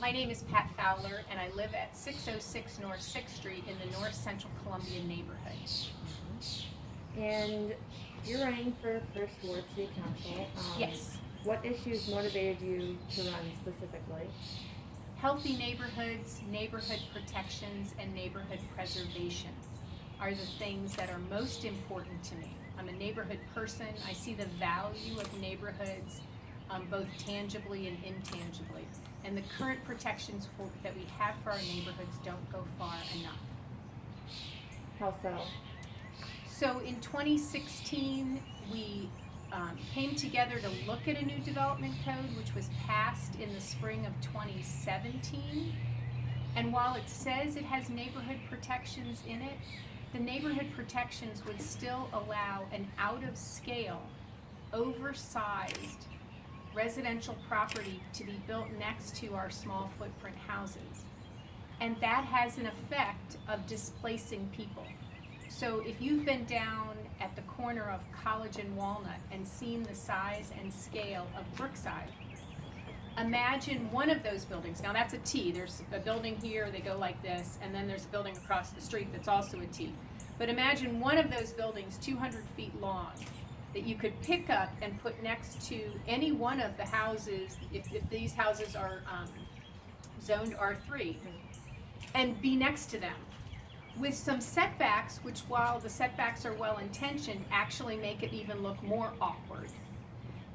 My name is Pat Fowler, and I live at 606 North 6th Street in the North Central Columbia neighborhood. And you're running for first ward city council. Yes. What issues motivated you to run specifically? Healthy neighborhoods, neighborhood protections, and neighborhood preservation are the things that are most important to me. I'm a neighborhood person. I see the value of neighborhoods both tangibly and intangibly. And the current protections that we have for our neighborhoods don't go far enough. How so? So in 2016, we came together to look at a new development code, which was passed in the spring of 2017. And while it says it has neighborhood protections in it, the neighborhood protections would still allow an out-of-scale, oversized residential property to be built next to our small footprint houses. And that has an effect of displacing people. So if you've been down at the corner of College and Walnut and seen the size and scale of Brookside, imagine one of those buildings. Now that's a T. There's a building here, they go like this, and then there's a building across the street that's also a T. But imagine one of those buildings 200 feet long that you could pick up and put next to any one of the houses, if these houses are zoned R3, and be next to them, with some setbacks, which while the setbacks are well intentioned, actually make it even look more awkward.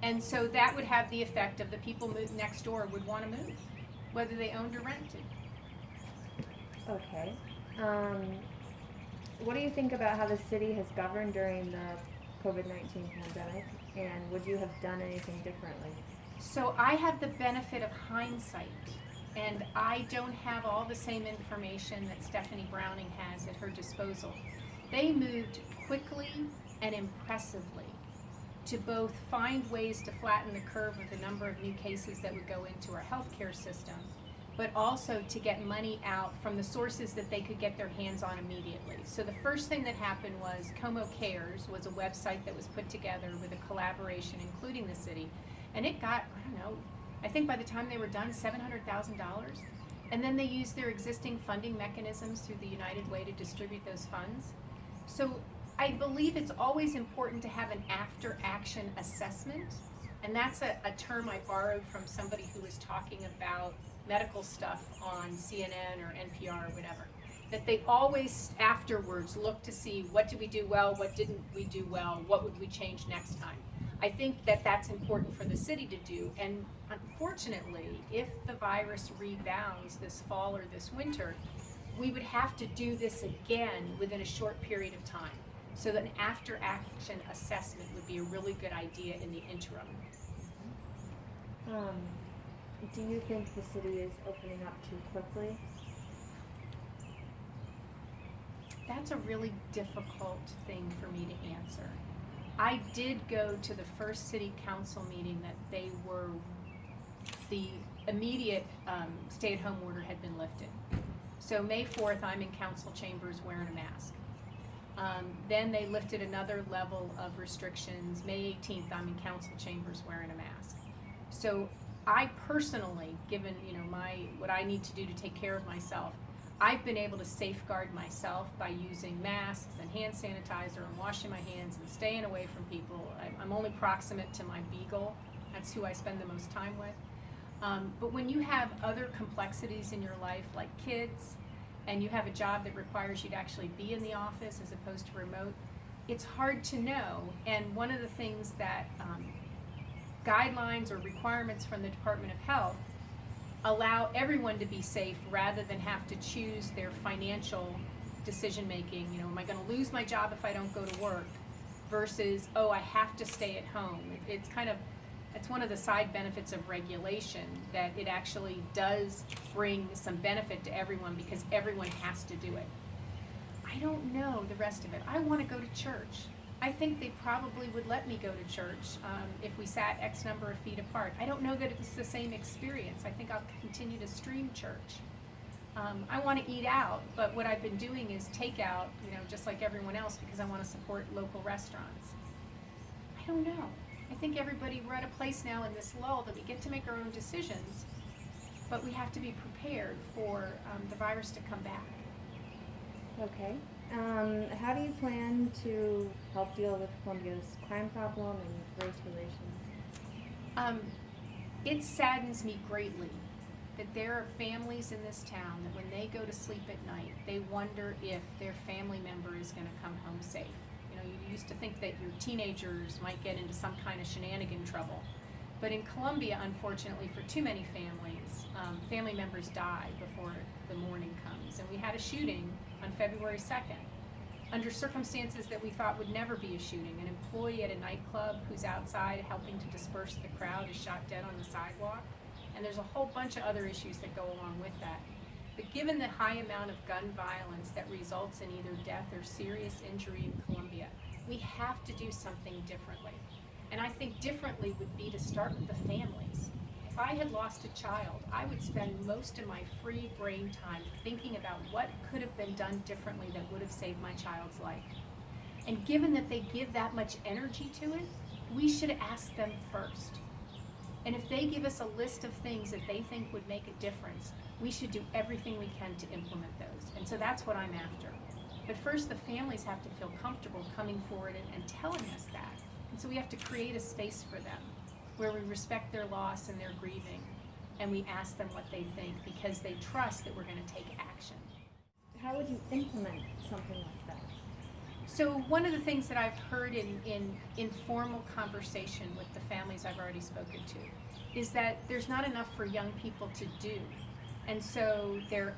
And so that would have the effect of the people next door would want to move, whether they owned or rented. Okay. What do you think about how the city has governed during the COVID-19 pandemic, and would you have done anything differently? So I have the benefit of hindsight, and I don't have all the same information that Stephanie Browning has at her disposal. They moved quickly and impressively to both find ways to flatten the curve of the number of new cases that would go into our healthcare system, but also to get money out from the sources that they could get their hands on immediately. So the first thing that happened was Como Cares was a website that was put together with a collaboration, including the city, and it got, I think by the time they were done, $700,000. And then they used their existing funding mechanisms through the United Way to distribute those funds. So I believe it's always important to have an after-action assessment, and that's a term I borrowed from somebody who was talking about medical stuff on CNN or NPR or whatever, that they always afterwards look to see what did we do well, what didn't we do well, what would we change next time. I think that that's important for the city to do, and unfortunately, if the virus rebounds this fall or this winter, we would have to do this again within a short period of time. So that an after-action assessment would be a really good idea in the interim. Do you think the city is opening up too quickly? That's a really difficult thing for me to answer. I did go to the first city council meeting that the immediate stay-at-home order had been lifted. So May 4th, I'm in council chambers wearing a mask. Then they lifted another level of restrictions. May 18th, I'm in council chambers wearing a mask. So I personally, given what I need to do to take care of myself, I've been able to safeguard myself by using masks and hand sanitizer and washing my hands and staying away from people. I'm only proximate to my beagle. That's who I spend the most time with. But when you have other complexities in your life, like kids, and you have a job that requires you to actually be in the office as opposed to remote, it's hard to know. And one of the things that guidelines or requirements from the Department of Health allow everyone to be safe rather than have to choose their financial decision making. Am I going to lose my job if I don't go to work? Versus, I have to stay at home. It's one of the side benefits of regulation, that it actually does bring some benefit to everyone because everyone has to do it. I don't know the rest of it. I want to go to church. I think they probably would let me go to church if we sat X number of feet apart. I don't know that it's the same experience. I think I'll continue to stream church. I want to eat out, but what I've been doing is takeout, just like everyone else, because I want to support local restaurants. I don't know. I think we're at a place now in this lull that we get to make our own decisions. but we have to be prepared for the virus to come back. Okay. How do you plan to help deal with Columbia's crime problem and race relations? It saddens me greatly that there are families in this town that when they go to sleep at night, they wonder if their family member is going to come home safe. You know, you used to think that your teenagers might get into some kind of shenanigan trouble. But in Columbia, unfortunately, for too many families, family members die before the morning comes. And we had a shooting on February 2nd, under circumstances that we thought would never be a shooting. An employee at a nightclub who's outside helping to disperse the crowd is shot dead on the sidewalk. And there's a whole bunch of other issues that go along with that. But given the high amount of gun violence that results in either death or serious injury in Columbia, we have to do something differently. And I think differently would be to start with the families. If I had lost a child, I would spend most of my free brain time thinking about what could have been done differently that would have saved my child's life. And given that they give that much energy to it, we should ask them first. And if they give us a list of things that they think would make a difference, we should do everything we can to implement those. And so that's what I'm after. But first, the families have to feel comfortable coming forward and telling us that. And so we have to create a space for them where we respect their loss and their grieving, and we ask them what they think because they trust that we're going to take action. How would you implement something like that? So one of the things that I've heard in informal conversation with the families I've already spoken to is that there's not enough for young people to do. And so they're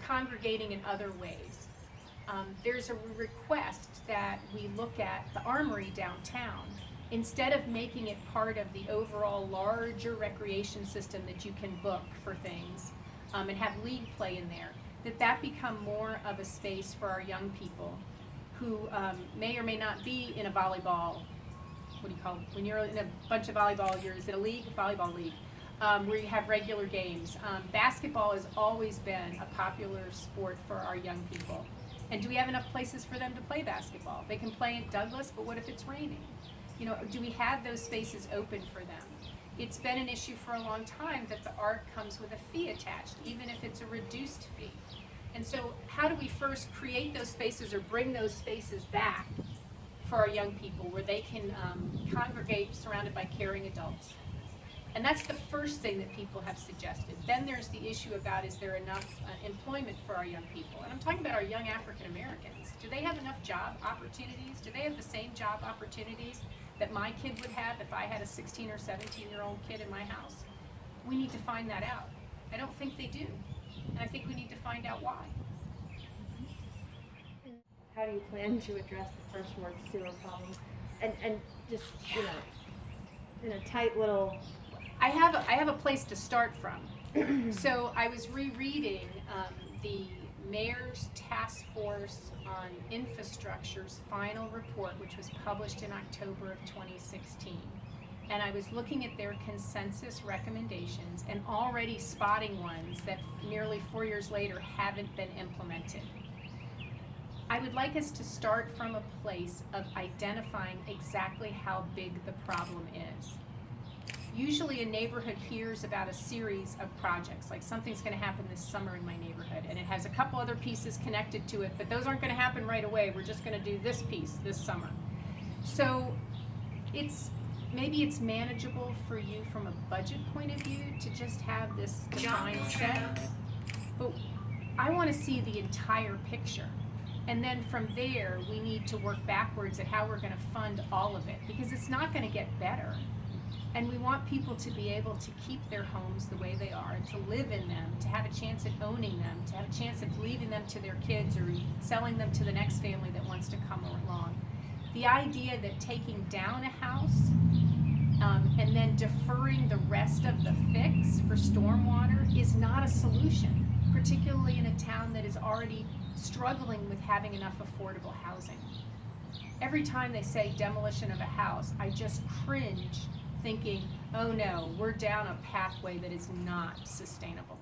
congregating in other ways. There's a request that we look at the Armory downtown. Instead of making it part of the overall larger recreation system that you can book for things and have league play in there, that become more of a space for our young people who may or may not be in a volleyball, what do you call it? When you're in a bunch of volleyball, is it a league? Volleyball league, where you have regular games. Basketball has always been a popular sport for our young people. And do we have enough places for them to play basketball? They can play in Douglas, but what if it's raining? You know, do we have those spaces open for them? It's been an issue for a long time that the art comes with a fee attached, even if it's a reduced fee. And so how do we first create those spaces or bring those spaces back for our young people where they can congregate surrounded by caring adults? And that's the first thing that people have suggested. Then there's the issue about, is there enough employment for our young people? And I'm talking about our young African Americans. Do they have enough job opportunities? Do they have the same job opportunities that my kid would have if I had a 16 or 17-year-old kid in my house? We need to find that out. I don't think they do. And I think we need to find out why. How do you plan to address the First Ward sewer problem? And just, you know, in a tight little... I have a place to start from. So I was rereading the Mayor's Task Force on Infrastructure's final report, which was published in October of 2016. And I was looking at their consensus recommendations and already spotting ones that nearly 4 years later haven't been implemented. I would like us to start from a place of identifying exactly how big the problem is. Usually a neighborhood hears about a series of projects, like something's going to happen this summer in my neighborhood, and it has a couple other pieces connected to it, but those aren't going to happen right away. We're just going to do this piece this summer. So maybe it's manageable for you from a budget point of view to just have this defined set, but I want to see the entire picture. And then from there, we need to work backwards at how we're going to fund all of it, because it's not going to get better. And we want people to be able to keep their homes the way they are, and to live in them, to have a chance at owning them, to have a chance of leaving them to their kids or selling them to the next family that wants to come along. The idea that taking down a house and then deferring the rest of the fix for stormwater is not a solution, particularly in a town that is already struggling with having enough affordable housing. Every time they say demolition of a house, I just cringe, thinking, oh no, we're down a pathway that is not sustainable.